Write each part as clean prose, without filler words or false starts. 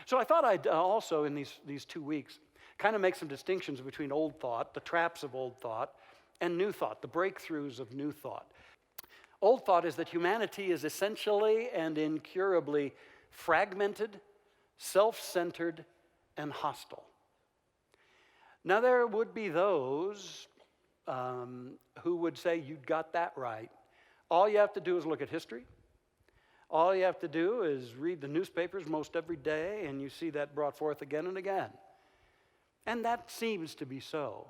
So I thought I'd also, in these 2 weeks, kind of make some distinctions between old thought, the traps of old thought, and new thought, the breakthroughs of new thought. Old thought is that humanity is essentially and incurably fragmented, self-centered, and hostile. Now, there would be those who would say, you got that right. All you have to do is look at history. All you have to do is read the newspapers most every day, and you see that brought forth again and again. And that seems to be so.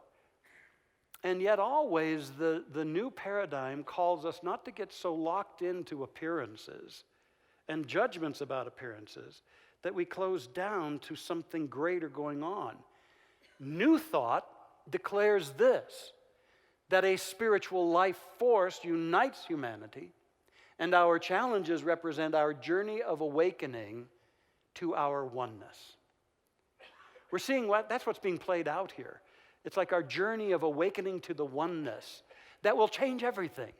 And yet always the new paradigm calls us not to get so locked into appearances and judgments about appearances that we close down to something greater going on. New thought declares this, that a spiritual life force unites humanity, and our challenges represent our journey of awakening to our oneness. We're seeing that's what's being played out here. It's like our journey of awakening to the oneness that will change everything.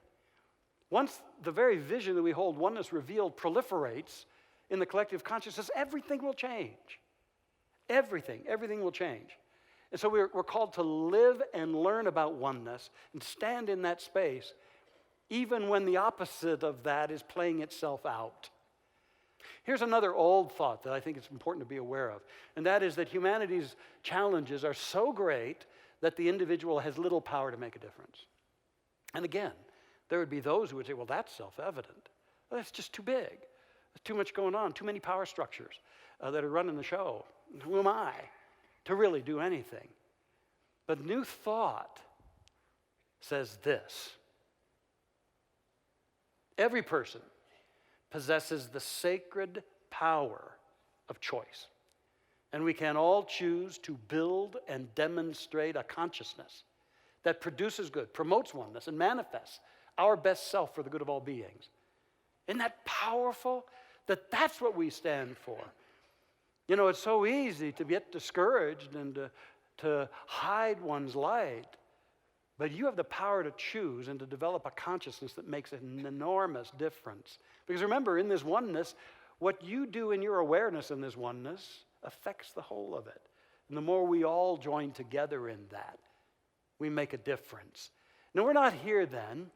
Once the very vision that we hold oneness revealed proliferates in the collective consciousness, everything will change. Everything will change. And so we're called to live and learn about oneness and stand in that space, even when the opposite of that is playing itself out. Here's another old thought that I think it's important to be aware of, and that is that humanity's challenges are so great that the individual has little power to make a difference. And again, there would be those who would say, well, that's self-evident. Well, that's just too big. There's too much going on, too many power structures that are running the show. Who am I to really do anything? But new thought says this: every person possesses the sacred power of choice. And we can all choose to build and demonstrate a consciousness that produces good, promotes oneness, and manifests our best self for the good of all beings. Isn't that powerful? That's what we stand for. You know, it's so easy to get discouraged and to hide one's light. But you have the power to choose and to develop a consciousness that makes an enormous difference. Because remember, in this oneness, what you do in your awareness in this oneness affects the whole of it. And the more we all join together in that, we make a difference. Now, we're not here then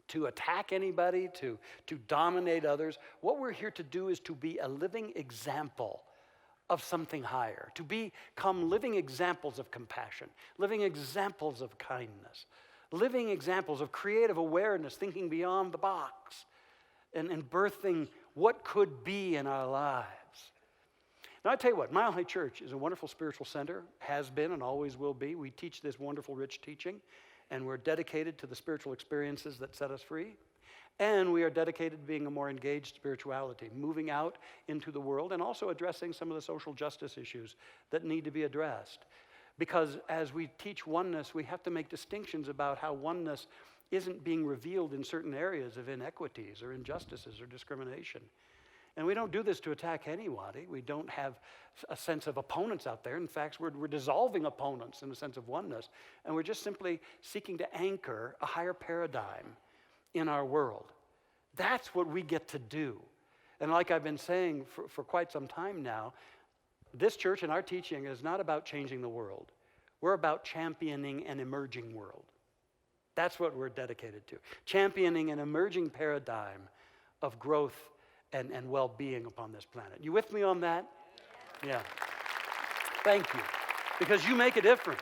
to attack anybody, to dominate others. What we're here to do is to be a living example of something higher, to become living examples of compassion, living examples of kindness, living examples of creative awareness, thinking beyond the box, and birthing what could be in our lives. Now, I tell you what, Mile High Church is a wonderful spiritual center, has been and always will be. We teach this wonderful, rich teaching, and we're dedicated to the spiritual experiences that set us free. And we are dedicated to being a more engaged spirituality, moving out into the world and also addressing some of the social justice issues that need to be addressed. Because as we teach oneness, we have to make distinctions about how oneness isn't being revealed in certain areas of inequities or injustices or discrimination. And we don't do this to attack anybody. We don't have a sense of opponents out there. In fact, we're dissolving opponents in the sense of oneness. And we're just simply seeking to anchor a higher paradigm in our world. That's what we get to do. And like I've been saying for quite some time now, this church and our teaching is not about changing the world. We're about championing an emerging world. That's what we're dedicated to. Championing an emerging paradigm of growth and well-being upon this planet. You with me on that? Yeah. Thank you. Because you make a difference.